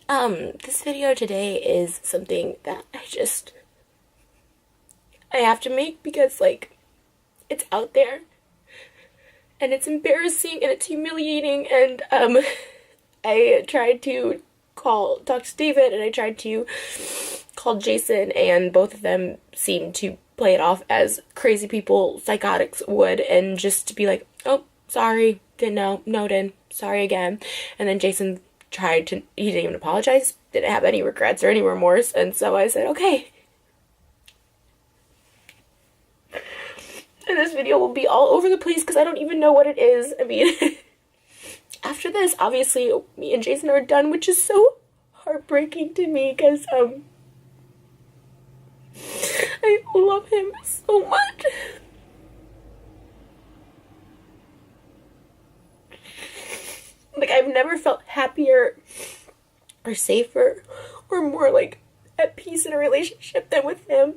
This video today is something that I have to make because, like, it's out there and it's embarrassing and it's humiliating, and I tried to talk to David, and I tried to call Jason, and both of them seemed to play it off as crazy people, psychotics would, and just to be like, oh, sorry, didn't know, noted, sorry again. And then Jason he didn't even apologize, didn't have any regrets or any remorse, and so I said, okay. And this video will be all over the place because I don't even know what it is. I mean, after this, obviously, me and Jason are done, which is so heartbreaking to me because, I love him so much. Like, I've never felt happier or safer or more, like, at peace in a relationship than with him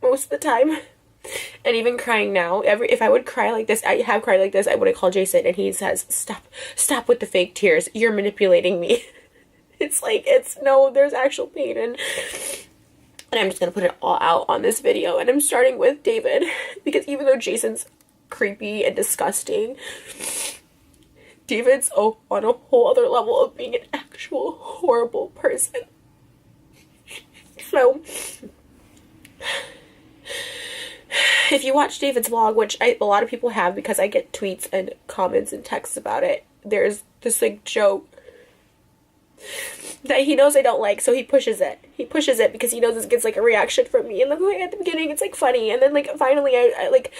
most of the time. And even crying now, if I would cry like this, I have cried like this, I would have called Jason, and he says, stop with the fake tears. You're manipulating me. It's like, no, there's actual pain, and I'm just gonna put it all out on this video. And I'm starting with David, because even though Jason's creepy and disgusting, David's on a whole other level of being an actual horrible person. So, if you watch David's vlog, which a lot of people have because I get tweets and comments and texts about it, there's this, like, joke that he knows I don't like, so he pushes it. He pushes it because he knows this gets, like, a reaction from me. And, like, at the beginning, it's, like, funny. And then, like, finally, I like,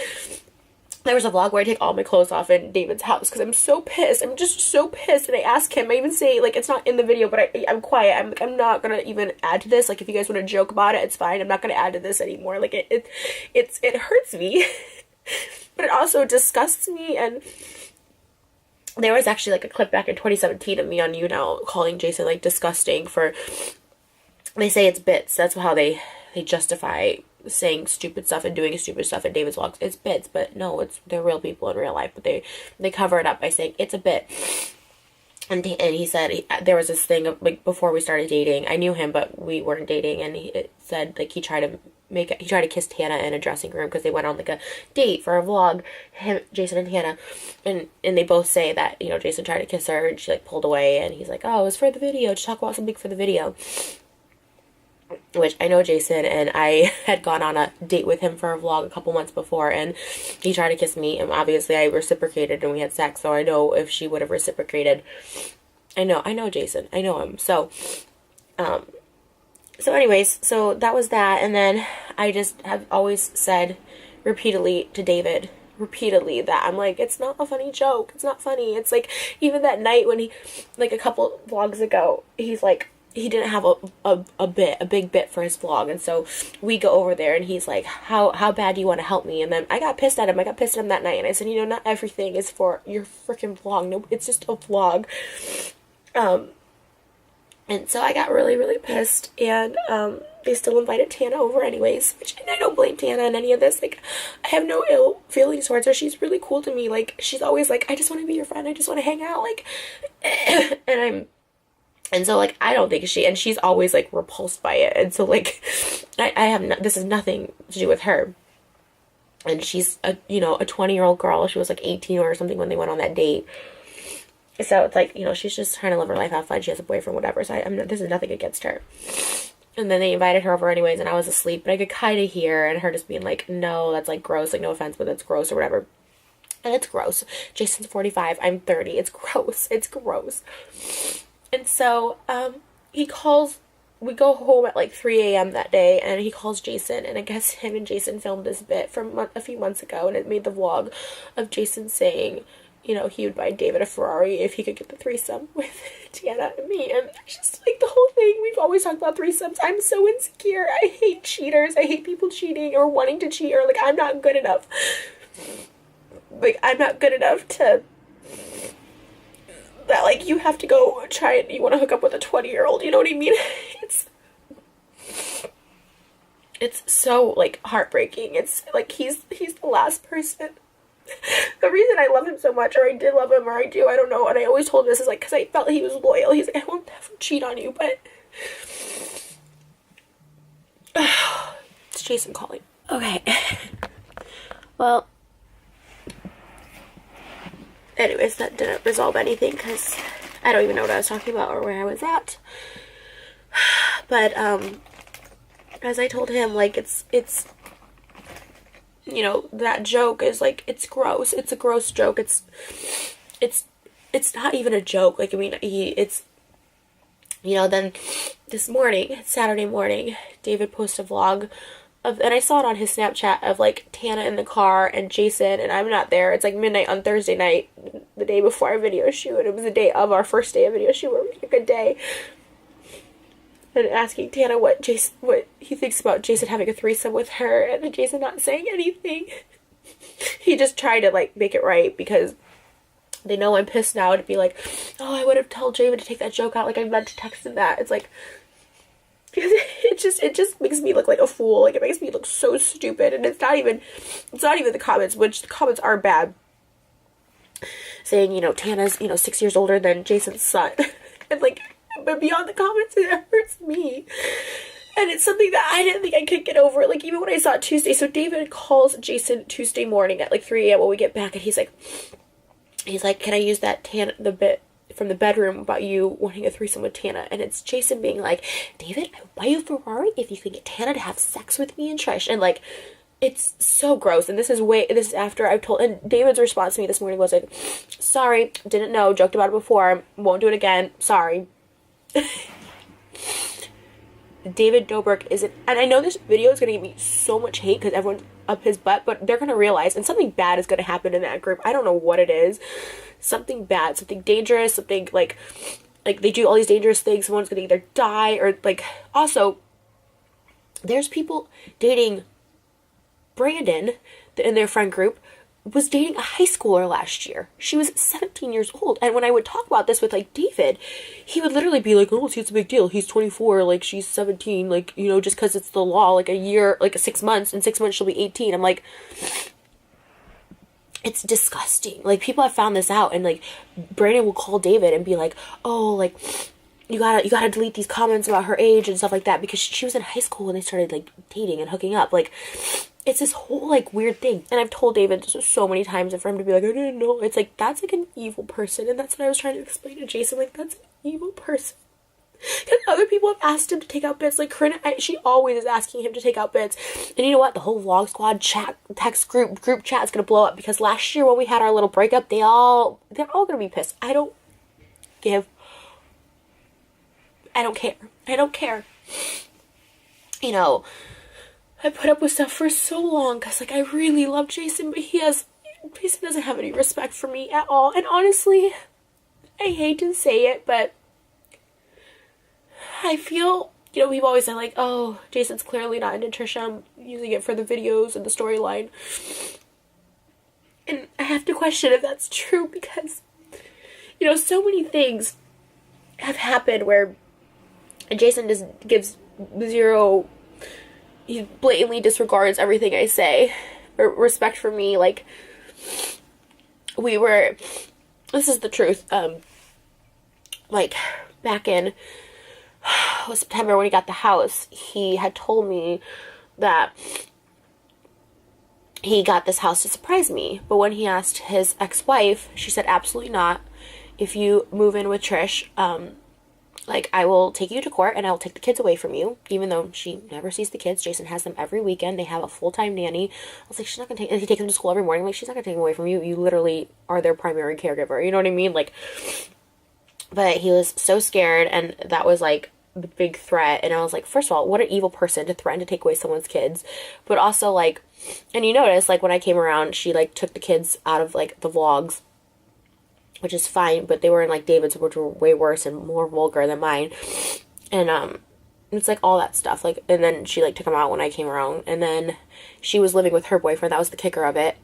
there was a vlog where I take all my clothes off in David's house because I'm so pissed. I'm just so pissed. And I ask him, I even say, like, it's not in the video, but I'm quiet. I'm not gonna even add to this. Like, if you guys want to joke about it, it's fine. I'm not gonna add to this anymore. Like, it hurts me. But it also disgusts me. And there was actually, like, a clip back in 2017 of me on YouNow calling Jason, like, disgusting for, they say it's bits. That's how they justify saying stupid stuff and doing stupid stuff in David's vlogs. It's bits, but no, they're real people in real life, but they cover it up by saying it's a bit. And he said there was this thing of, like, before we started dating, I knew him, but we weren't dating, and it said, like, he tried to kiss Tana in a dressing room because they went on, like, a date for a vlog, Jason and Tana, and they both say that, you know, Jason tried to kiss her and she, like, pulled away, and he's like, oh, it was for the video, to talk about something for the video. Which I know Jason, and I had gone on a date with him for a vlog a couple months before, and he tried to kiss me, and obviously I reciprocated and we had sex, so I know if she would have reciprocated. I know Jason. I know him. So anyways, so that was that, and then I just have always said repeatedly to David, that I'm like, it's not a funny joke. It's not funny. It's like, even that night when he, like, a couple vlogs ago, he's like, he didn't have a big bit for his vlog, and so we go over there, and he's like, how bad do you want to help me? And then I got pissed at him that night, and I said, you know, not everything is for your freaking vlog. No, it's just a vlog. And so I got really, really pissed, and they still invited Tana over anyways, which, and I don't blame Tana in any of this. Like, I have no ill feelings towards her. She's really cool to me. Like, she's always like, I just want to be your friend. I just want to hang out. Like, and so, like, I don't think she's always, like, repulsed by it. And so, like, this is nothing to do with her. And she's a 20-year-old girl. She was, like, 18 or something when they went on that date. So it's like, you know, she's just trying to live her life, have fun. She has a boyfriend, whatever. So this is nothing against her. And then they invited her over anyways, and I was asleep. But I could kind of hear, and her just being like, no, that's, like, gross. Like, no offense, but that's gross or whatever. And it's gross. Jason's 45. I'm 30. It's gross. It's gross. And so, we go home at, like, 3 a.m. that day, and he calls Jason, and I guess him and Jason filmed this bit from a few months ago, and it made the vlog of Jason saying, you know, he would buy David a Ferrari if he could get the threesome with Tana and me, and it's just, like, the whole thing, we've always talked about threesomes. I'm so insecure. I hate cheaters. I hate people cheating or wanting to cheat, or, like, I'm not good enough. Like, I'm not good enough to... that, like, you have to go try and you want to hook up with a 20-year-old, you know what I mean? It's so, like, heartbreaking. It's like he's the last person The reason I love him so much, or I did love him, or I do, I don't know, and I always told him this is like, because I felt he was loyal. He's like, I won't ever cheat on you, but it's Jason calling. Okay. Well, anyways, that didn't resolve anything, because I don't even know what I was talking about or where I was at. But, as I told him, like, it's, you know, that joke is, like, it's gross. It's a gross joke. It's not even a joke. Like, I mean, it's, you know, then this morning, Saturday morning, David posted a vlog of, and I saw it on his Snapchat, of, like, Tana in the car and Jason, and I'm not there. It's, like, midnight on Thursday night, the day before our video shoot, and it was the day of our first day of video shoot, where we had a good day. And asking Tana what he thinks about Jason having a threesome with her, and Jason not saying anything. He just tried to, like, make it right, because they know I'm pissed now, to be like, oh, I would have told David to take that joke out, like, I meant to text him that. It's like, it just makes me look like a fool. Like, it makes me look so stupid, and it's not even the comments, which the comments are bad, saying, you know, Tana's, you know, 6 years older than Jason's son. And, like, but beyond the comments, it hurts me. And it's something that I didn't think I could get over. Like, even when I saw it Tuesday. So David calls Jason Tuesday morning at, like, 3 a.m. when we get back. And he's like, can I use that the bit from the bedroom about you wanting a threesome with Tana? And it's Jason being like, David, I will buy you a Ferrari if you can get Tana to have sex with me and Trish. And, like, it's so gross. And this is after I've told, and David's response to me this morning was like, sorry, didn't know, joked about it before, won't do it again, sorry. David Dobrik isn't, and I know this video is going to give me so much hate because everyone's up his butt, but they're going to realize, and something bad is going to happen in that group. I don't know what it is. Something bad, something dangerous, something like they do all these dangerous things. Someone's going to either die or, like, also, there's people dating Brandon in their friend group, was dating a high schooler last year. She was 17 years old. And when I would talk about this with, like, David, he would literally be like, oh, see, it's a big deal. He's 24, like, she's 17, like, you know, just because it's the law, like, a year, like, 6 months, in 6 months she'll be 18. I'm like, it's disgusting. Like, people have found this out, and, like, Brandon will call David and be like, oh, like, you gotta delete these comments about her age and stuff like that, because she was in high school when they started, like, dating and hooking up. Like, it's this whole, like, weird thing. And I've told David this so many times, and for him to be like, I didn't know. It's like, that's, like, an evil person. And that's what I was trying to explain to Jason. Like, that's an evil person. Because other people have asked him to take out bits. Like, Corinne, she always is asking him to take out bits. And you know what? The whole Vlog Squad chat, text group chat is going to blow up. Because last year when we had our little breakup, they're all going to be pissed. I don't care. I don't care. You know, I put up with stuff for so long because, like, I really love Jason, but Jason doesn't have any respect for me at all. And honestly, I hate to say it, but I feel, you know, we've always said, like, oh, Jason's clearly not into Trisha. I'm using it for the videos and the storyline. And I have to question if that's true because, you know, so many things have happened where Jason just gives zero, he blatantly disregards everything I say, or respect for me. Like, this is the truth, like, back in September when he got the house, he had told me that he got this house to surprise me, but when he asked his ex-wife, she said, absolutely not. If you move in with Trish, like, I will take you to court and I will take the kids away from you, even though she never sees the kids. Jason has them every weekend. They have a full-time nanny. I was like, she's not going to take, and he takes them to school every morning. Like, she's not going to take them away from you. You literally are their primary caregiver. You know what I mean? Like, but he was so scared, and that was, like, the big threat. And I was like, first of all, what an evil person to threaten to take away someone's kids. But also, like, and you notice, like, when I came around, she, like, took the kids out of, like, the vlogs, which is fine, but they were in, like, David's, which were way worse and more vulgar than mine. And, it's, like, all that stuff. Like, and then she, like, took them out when I came around. And then she was living with her boyfriend. That was the kicker of it.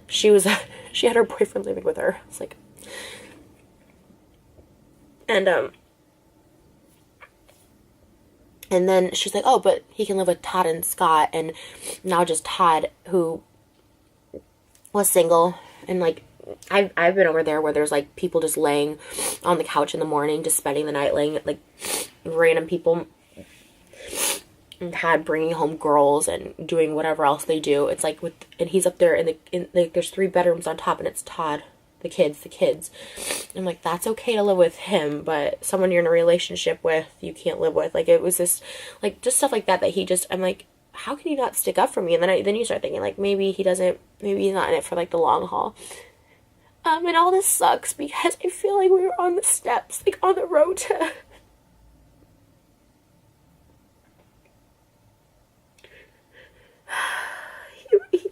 She had her boyfriend living with her. It's like, and then she's like, oh, but he can live with Todd and Scott. And now just Todd, who was single, And, like, I've been over there where there's, like, people just laying on the couch in the morning, just spending the night laying, like, random people had bringing home girls and doing whatever else they do. It's like and he's up there like, there's 3 bedrooms on top, and it's Todd, the kids. I'm like, that's okay to live with him, but someone you're in a relationship with, you can't live with. Like, it was this, like, just stuff like that he just, I'm like, how can you not stick up for me? And then you start thinking, like, maybe he's not in it for, like, the long haul. And all this sucks because I feel like we were on the steps, like, on the road to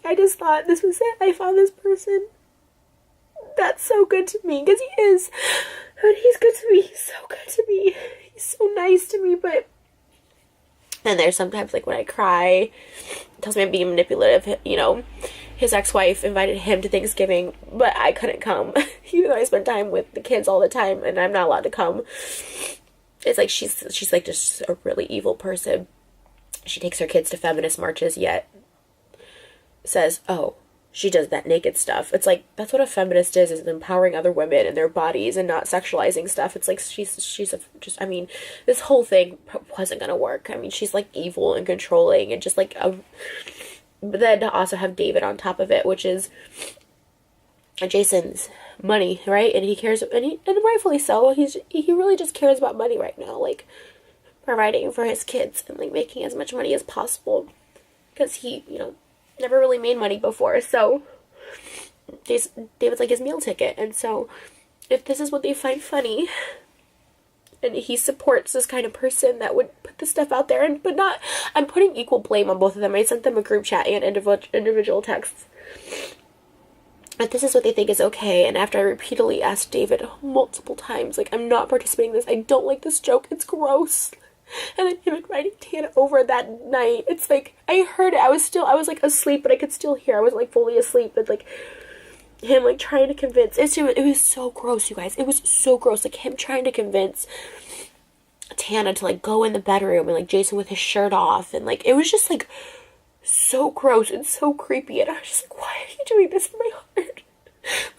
I just thought this was it. I found this person that's so good to me, because he is. And he's good to me. He's so good to me. He's so nice to me, but then there's sometimes, like, when I cry, it tells me I'm being manipulative. You know, his ex-wife invited him to Thanksgiving, but I couldn't come, even though I spend time with the kids all the time, and I'm not allowed to come. It's like she's like just a really evil person. She takes her kids to feminist marches, yet says, oh, she does that naked stuff. It's like, that's what a feminist is empowering other women and their bodies and not sexualizing stuff. It's like, I mean, this whole thing wasn't gonna work. I mean, she's, like, evil and controlling and just, like, but then to also have David on top of it, which is Jason's money, right? And he cares, and rightfully so. He really just cares about money right now, like, providing for his kids and, like, making as much money as possible, because he, you know, never really made money before. So David's like his meal ticket. And so if this is what they find funny, and he supports this kind of person that would put this stuff out there, but not, I'm putting equal blame on both of them. I sent them a group chat and individual texts. If this is what they think is okay, and after I repeatedly asked David multiple times, like, I'm not participating in this, I don't like this joke, it's gross. And then him inviting Tana over that night, it's like, I heard it, I was like asleep, but I could still hear, I wasn't like fully asleep, but like, him like trying to convince, it was so gross, you guys, it was so gross, like him trying to convince Tana to like go in the bedroom, and like Jason with his shirt off, and like, it was just like, so gross and so creepy, and I was just like, why are you doing this in my heart?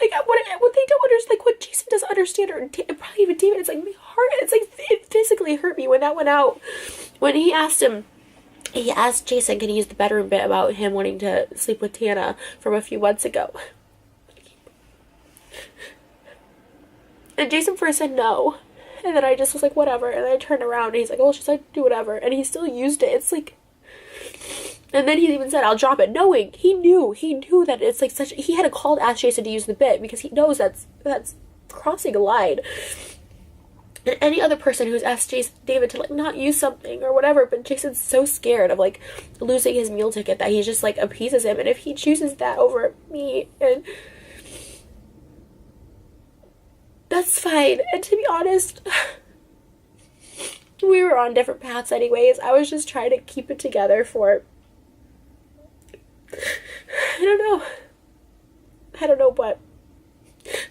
Like, what they don't understand, like, what Jason doesn't understand, or probably even David, it's like, my heart, it's like, it physically hurt me when that went out. When he asked Jason, can he use the bedroom bit about him wanting to sleep with Tana from a few months ago? And Jason first said no, and then I just was like, whatever, and then I turned around, and he's like, oh, she's like, do whatever, and he still used it. It's like, and then he even said, I'll drop it, knowing, he knew that it's like such, he had a call to ask Jason to use the bit, because he knows that's crossing a line. And any other person who's asked David to, like, not use something or whatever, but Jason's so scared of, like, losing his meal ticket that he just, like, appeases him, and if he chooses that over me, and that's fine. And to be honest, we were on different paths anyways. I was just trying to keep it together for, I don't know, but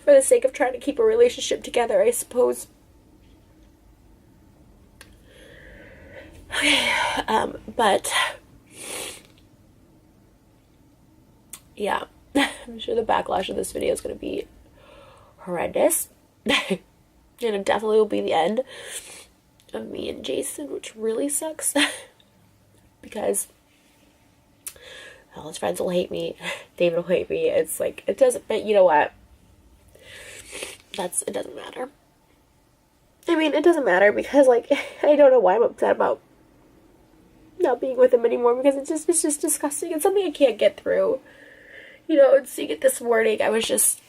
for the sake of trying to keep a relationship together, I suppose. Okay, but yeah, I'm sure the backlash of this video is going to be horrendous. And it definitely will be the end of me and Jason, which really sucks. Because all his friends will hate me, David will hate me. It's like, it doesn't, but you know what? It doesn't matter. I mean, it doesn't matter because, like, I don't know why I'm upset about not being with him anymore, because it's just disgusting. It's something I can't get through. You know, and seeing it this morning, I was just,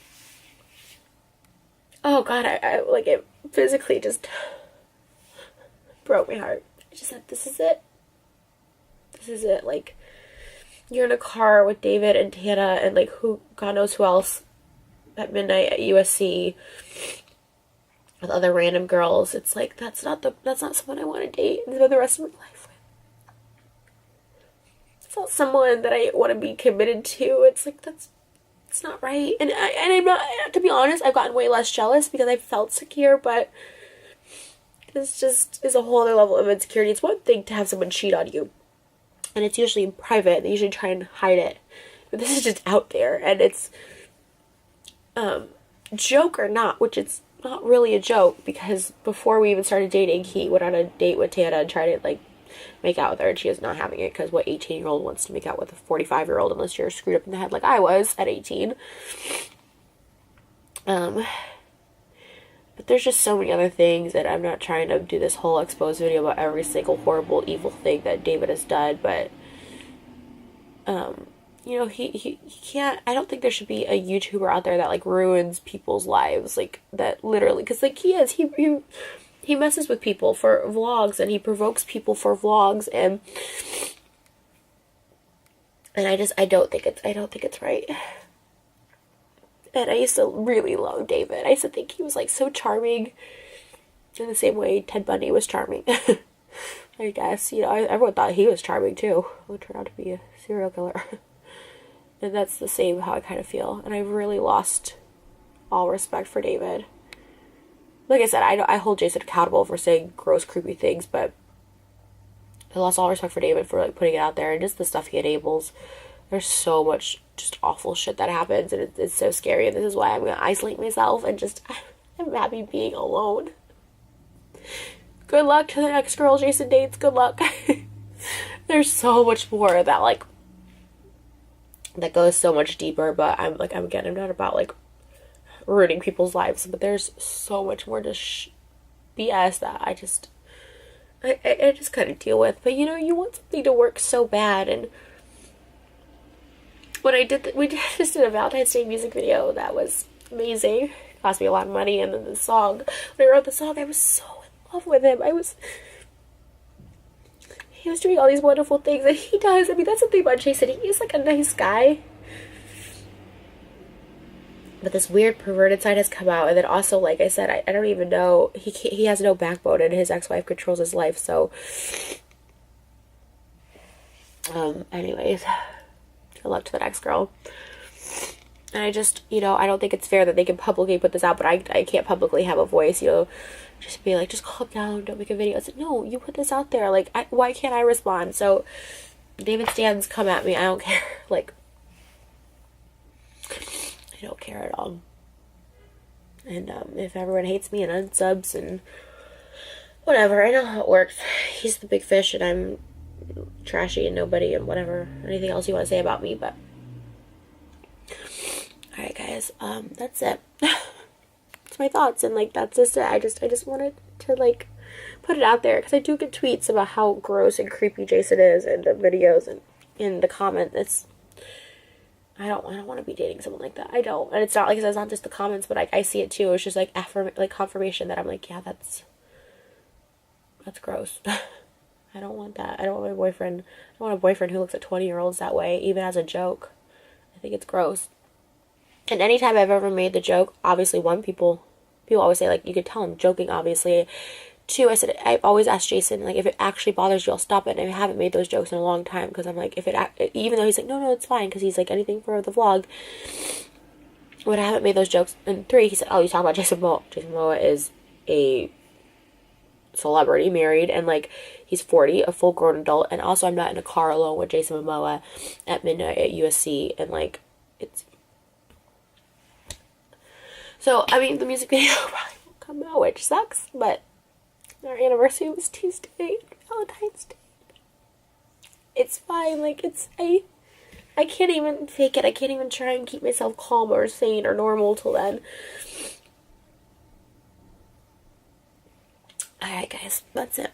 oh God, I like, it physically just broke my heart. I just said, this is it. This is it. Like, you're in a car with David and Tana and, like, God knows who else at midnight at USC with other random girls. It's like, that's not someone I want to date and spend the rest of my life with. It's not someone that I want to be committed to. It's like, it's not right. And I'm not, to be honest, I've gotten way less jealous because I felt secure, but this just is a whole other level of insecurity. It's one thing to have someone cheat on you, and it's usually in private. They usually try and hide it, but this is just out there, and it's joke or not, which it's not really a joke, because before we even started dating, he went on a date with Tana and tried to, like, make out with her, and she is not having it, because what 18-year-old wants to make out with a 45-year-old unless you're screwed up in the head like I was at 18. But there's just so many other things, and I'm not trying to do this whole expose video about every single horrible, evil thing that David has done, but, you know, he can't, I don't think there should be a YouTuber out there that, like, ruins people's lives, like, that literally, because, like, he messes with people for vlogs, and he provokes people for vlogs, and I don't think it's right. And I used to really love David. I used to think he was, like, so charming in the same way Ted Bundy was charming. I guess, you know, everyone thought he was charming too, who turned out to be a serial killer. And that's the same how I kind of feel. And I've really lost all respect for David. Like I said, I hold Jason accountable for saying gross, creepy things, but I lost all respect for David for, like, putting it out there, and just the stuff he enables. There's so much just awful shit that happens, and it's so scary, and this is why I'm going to isolate myself, and just, I'm happy being alone. Good luck to the next girl Jason dates. Good luck. There's so much more that, like, that goes so much deeper, but I'm not about, like, ruining people's lives, but there's so much more to BS that I just couldn't deal with. But, you know, you want something to work so bad, and when we just did a Valentine's Day music video that was amazing. It cost me a lot of money, and then the song, when I wrote the song, I was so in love with him. He was doing all these wonderful things that he does. I mean, that's the thing about Jason. He is, like, a nice guy. But this weird perverted side has come out, and then also, like I said, I don't even know, he has no backbone, and his ex-wife controls his life, so, anyways, good luck to the next girl. And I just, you know, I don't think it's fair that they can publicly put this out, but I can't publicly have a voice, you know, just be like, just calm down, don't make a video. It's like, no, you put this out there, like, why can't I respond? So, David Stans, come at me, I don't care, like, I don't care at all. And, if everyone hates me and unsubs and whatever, I know how it works. He's the big fish and I'm trashy and nobody and whatever, anything else you want to say about me, but alright guys, that's it. It's my thoughts, and, like, that's just it. I just wanted to, like, put it out there, because I do get tweets about how gross and creepy Jason is in the videos and in the comments. I don't want to be dating someone like that. I don't. And it's not like, it's not just the comments, but I see it too. It's just like confirmation that I'm like, yeah, that's gross. I don't want that. I don't want my boyfriend. I don't want a boyfriend who looks at 20-year-olds that way, even as a joke. I think it's gross. And anytime I've ever made the joke, obviously, one, people always say, like, you could tell I'm joking, obviously. Two, I said, I've always asked Jason, like, if it actually bothers you, I'll stop it. And I haven't made those jokes in a long time, because I'm like, even though he's like, no, it's fine, because he's like, anything for the vlog. When I haven't made those jokes. And three, he said, oh, you talking about Jason Momoa. Jason Momoa is a celebrity, married, and, like, he's 40, a full-grown adult. And also, I'm not in a car alone with Jason Momoa at midnight at USC. And, like, it's... So, I mean, the music video probably won't come out, which sucks, but our anniversary was Tuesday, Valentine's Day. It's fine, like, I can't even fake it. I can't even try and keep myself calm or sane or normal till then. Alright, guys, that's it.